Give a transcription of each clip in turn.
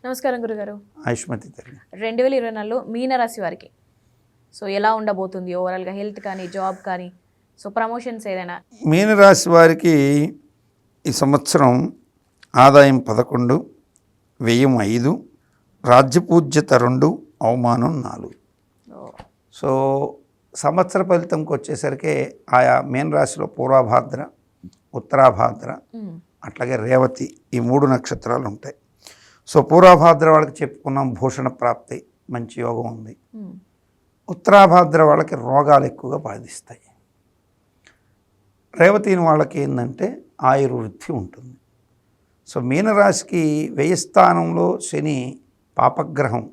నమస్కారం గురుగారు. ఆయుష్మతి తల్లి. 2024లో మీనరాశి వారికి సో ఎలా ఉండబోతుంది ఓవరాల్గా, హెల్త్ కానీ జాబ్ కానీ, సో ప్రమోషన్స్ ఏదైనా? మీనరాశి వారికి ఈ సంవత్సరం ఆదాయం 11, వ్యయం 5, రాజ్యపూజ్యత 2, అవమానం 4. సో సంవత్సర ఫలితంకి వచ్చేసరికి ఆయా మీనరాశిలో పూర్వభాద్ర, ఉత్తరాభాద్ర, అట్లాగే రేవతి ఈ 3 నక్షత్రాలు ఉంటాయి. సో పూర్వభాద్ర వాళ్ళకి చెప్పుకున్నాం భూషణ ప్రాప్తి, మంచి యోగం ఉంది. ఉత్తరాభాద్ర వాళ్ళకి రోగాలు ఎక్కువగా బాధిస్తాయి. రేవతిని వాళ్ళకి ఏంటంటే ఆయుర్వృద్ధి ఉంటుంది. సో మీనరాశికి వ్యయ స్థానంలో శని పాపగ్రహం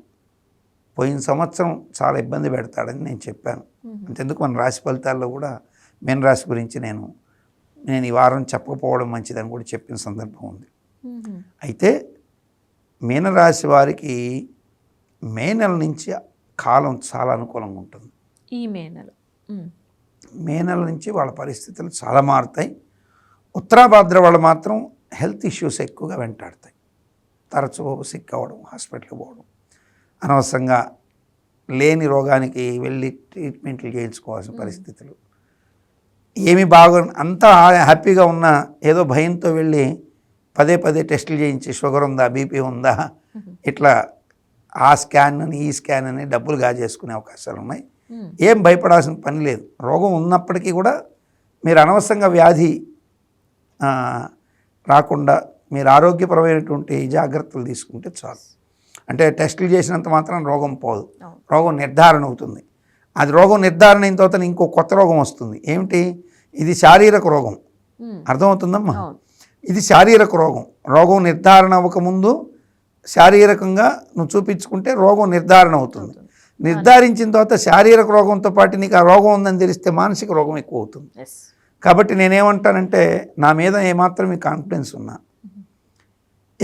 పోయిన సంవత్సరం చాలా ఇబ్బంది పెడతాడని నేను చెప్పాను. అంతెందుకు మన రాశి ఫలితాల్లో కూడా మీనరాశి గురించి నేను ఈ వారం చెప్పకపోవడం మంచిదని కూడా చెప్పిన సందర్భం ఉంది. అయితే మీనరాశి వారికి మే నెల నుంచి కాలం చాలా అనుకూలంగా ఉంటుంది. ఈ మే నెల నుంచి వాళ్ళ పరిస్థితులు చాలా మారుతాయి. ఉత్తరాభాద్ర వాళ్ళు మాత్రం హెల్త్ ఇష్యూస్ ఎక్కువగా వెంటాడతాయి. తరచూ సిక్ అవ్వడం, హాస్పిటల్కి పోవడం, అనవసరంగా లేని రోగానికి వెళ్ళి ట్రీట్మెంట్లు చేయించుకోవాల్సిన పరిస్థితులు, ఏమి అంతా హ్యాపీగా ఉన్నా ఏదో భయంతో వెళ్ళి పదే టెస్టులు చేయించి షుగర్ ఉందా, బీపీ ఉందా, ఇట్లా ఆ స్కాన్ అని ఈ స్కాన్ అని డబ్బులు గాజేసుకునే అవకాశాలు ఉన్నాయి. ఏం భయపడాల్సిన పని లేదు. రోగం ఉన్నప్పటికీ కూడా మీరు అనవసరంగా వ్యాధి రాకుండా మీరు ఆరోగ్యపరమైనటువంటి జాగ్రత్తలు తీసుకుంటే చాలు. అంటే టెస్టులు చేసినంత మాత్రం రోగం పోదు, రోగం నిర్ధారణ అవుతుంది. అది రోగం నిర్ధారణ అయిన తర్వాత ఇంకో కొత్త రోగం వస్తుంది. ఏమిటి? ఇది శారీరక రోగం. అర్థమవుతుందమ్మా? ఇది శారీరక రోగం. రోగం నిర్ధారణ అవ్వకముందు శారీరకంగా నువ్వు చూపించుకుంటే రోగం నిర్ధారణ అవుతుంది. నిర్ధారించిన తర్వాత శారీరక రోగంతో పాటు నీకు ఆ రోగం ఉందని తెలిస్తే మానసిక రోగం ఎక్కువ అవుతుంది. కాబట్టి నేనేమంటానంటే నా మీద ఏమాత్రం మీ కాన్ఫిడెన్స్ ఉన్నా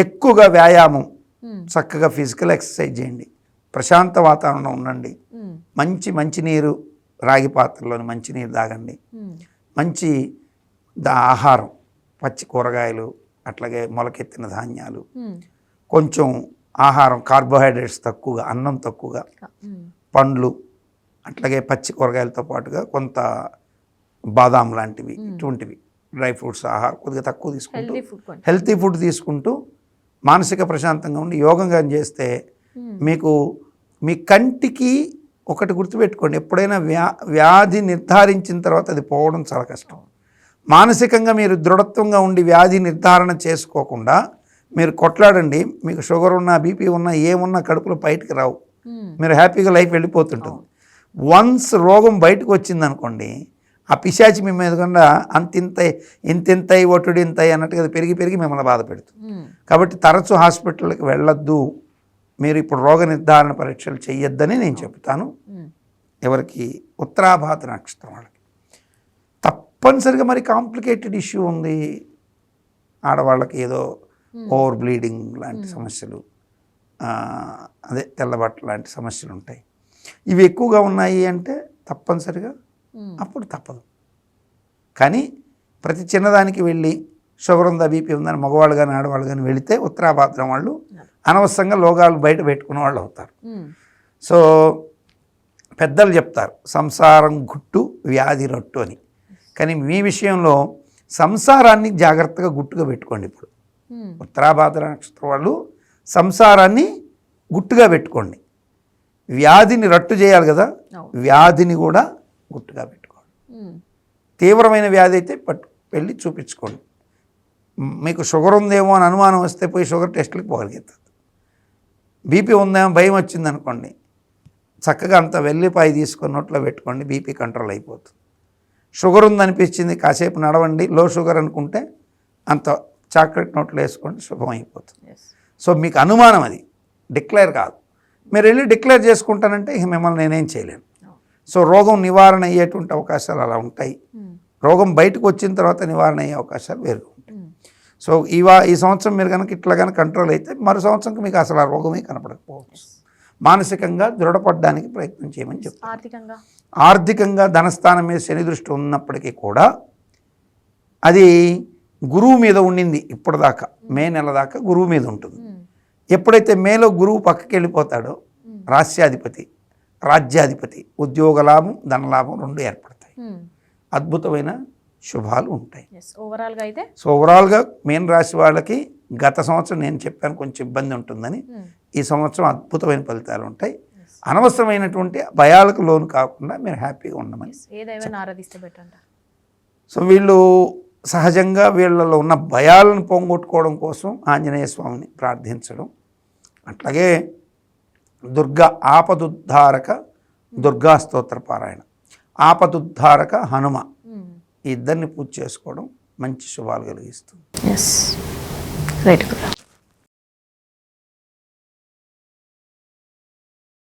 ఎక్కువగా వ్యాయామం, చక్కగా ఫిజికల్ ఎక్సర్సైజ్ చేయండి, ప్రశాంత వాతావరణం ఉండండి, మంచినీరు రాగి పాత్రలోని మంచినీరు తాగండి, మంచి ఆహారం, పచ్చి కూరగాయలు, అట్లాగే మొలకెత్తిన ధాన్యాలు, కొంచెం ఆహారం కార్బోహైడ్రేట్స్ తక్కువగా, అన్నం తక్కువగా, పండ్లు, అట్లాగే పచ్చి కూరగాయలతో పాటుగా కొంత బాదాం లాంటివి, ఇటువంటివి డ్రై ఫ్రూట్స్ ఆహారం కొద్దిగా తక్కువ తీసుకుంటూ హెల్తీ ఫుడ్ తీసుకుంటూ మానసిక ప్రశాంతంగా ఉండి యోగంగా చేస్తే మీకు మీ కంటికి ఒకటి గుర్తుపెట్టుకోండి, ఎప్పుడైనా వ్యాధి నిర్ధారించిన తర్వాత అది పోవడం చాలా కష్టం. మానసికంగా మీరు దృఢత్వంగా ఉండి వ్యాధి నిర్ధారణ చేసుకోకుండా మీరు కొట్లాడండి, మీకు షుగర్ ఉన్నా, బీపీ ఉన్నా, ఏమున్నా కడుపులో బయటికి రావు, మీరు హ్యాపీగా లైఫ్ వెళ్ళిపోతుంటుంది. వన్స్ రోగం బయటకు వచ్చిందనుకోండి, ఆ పిశాచి మీ మీద కూడా ఇంతింతై ఒట్టుడి ఇంతై అన్నట్టుగా అది పెరిగి మిమ్మల్ని బాధ పెడుతుంది. కాబట్టి తరచూ హాస్పిటల్కి వెళ్ళొద్దు, మీరు ఇప్పుడు రోగ నిర్ధారణ పరీక్షలు చేయొద్దని నేను చెప్తాను. ఎవరికి? ఉత్తరాభాద్ర నక్షత్రం వాళ్ళకి తప్పనిసరిగా మరి కాంప్లికేటెడ్ ఇష్యూ ఉంది. ఆడవాళ్ళకి ఏదో ఓవర్ బ్లీడింగ్ లాంటి సమస్యలు, అదే తెల్లబట్ట లాంటి సమస్యలు ఉంటాయి. ఇవి ఎక్కువగా ఉన్నాయి అంటే తప్పనిసరిగా అప్పుడు తప్పదు. కానీ ప్రతి చిన్నదానికి వెళ్ళి షుగర్ ఉందా, బీపీ ఉందని మగవాళ్ళు కానీ ఆడవాళ్ళు కానీ వెళితే ఉత్తరాభాద్రం వాళ్ళు అనవసరంగా లోగాలు బయట పెట్టుకునే వాళ్ళు అవుతారు. సో పెద్దలు చెప్తారు సంసారం గుట్టు వ్యాధి రొట్టు అని. కానీ మీ విషయంలో సంసారాన్ని జాగ్రత్తగా గుట్టుగా పెట్టుకోండి. ఇప్పుడు ఉత్తరాభాద్ర నక్షత్రం వాళ్ళు సంసారాన్ని గుట్టుగా పెట్టుకోండి. వ్యాధిని రట్టు చేయాలి కదా, వ్యాధిని కూడా గుట్టుగా పెట్టుకోండి. తీవ్రమైన వ్యాధి అయితే వెళ్ళి చూపించుకోండి. మీకు షుగర్ ఉందేమో అని అనుమానం వస్తే పోయి షుగర్ టెస్ట్లకు పోగలుగుతుంది. బీపీ ఉందేమో భయం వచ్చిందనుకోండి, చక్కగా అంత వెల్లిపాయ తీసుకొని నోట్లో పెట్టుకోండి, బీపీ కంట్రోల్ అయిపోతుంది. షుగర్ ఉందనిపించింది, కాసేపు నడవండి, లో షుగర్ అనుకుంటే అంత చాక్లెట్ నోట్లో వేసుకోండి, శుభం అయిపోతుంది. సో మీకు అనుమానం, అది డిక్లేర్ కాదు. మీరు వెళ్ళి డిక్లేర్ చేసుకుంటానంటే ఇక మిమ్మల్ని నేనేం చేయలేను. సో రోగం నివారణ అయ్యేటువంటి అవకాశాలు అలా ఉంటాయి. రోగం బయటకు వచ్చిన తర్వాత నివారణ అయ్యే అవకాశాలు వేరుగా ఉంటాయి. సో ఈ సంవత్సరం మీరు కనుక ఇట్లా కనుక కంట్రోల్ అయితే మరో సంవత్సరంకి మీకు అసలు ఆ రోగమే కనపడకపోవచ్చు. మానసికంగా దృఢపడడానికి ప్రయత్నం చేయమని చెప్తాను. ఆర్థికంగా ధనస్థానం మీద శని దృష్టి ఉన్నప్పటికీ కూడా అది గురువు మీద ఉండింది ఇప్పటిదాకా, మే నెల దాకా గురువు మీద ఉంటుంది. ఎప్పుడైతే మేలో గురువు పక్కకి వెళ్ళిపోతాడో రాస్యాధిపతి రాజ్యాధిపతి ఉద్యోగ లాభం ధనలాభం రెండు ఏర్పడతాయి. అద్భుతమైన శుభాలు ఉంటాయి. ఓవరాల్గా అయితే సో ఓవరాల్గా మీన రాశి వాళ్ళకి గత సంవత్సరం నేను చెప్పాను కొంచెం ఇబ్బంది ఉంటుందని, ఈ సంవత్సరం అద్భుతమైన ఫలితాలు ఉంటాయి. అనవసరమైనటువంటి భయాలకు లోను కాకుండా మీరు హ్యాపీగా ఉండమని. ఏ దైవాన్ని ఆరాధిస్తే బెటర్ అంటారు? సో వీళ్ళు సహజంగా వీళ్ళలో ఉన్న భయాలను పోగొట్టుకోవడం కోసం ఆంజనేయ స్వామిని ప్రార్థించడం, అట్లాగే దుర్గా ఆపదుద్ధారక దుర్గా స్తోత్ర పారాయణ, ఆపదుద్ధారక హనుమ, ఈ ఇద్దరిని పూజ చేసుకోవడం మంచి శుభాలు కలిగిస్తుంది. Yes right.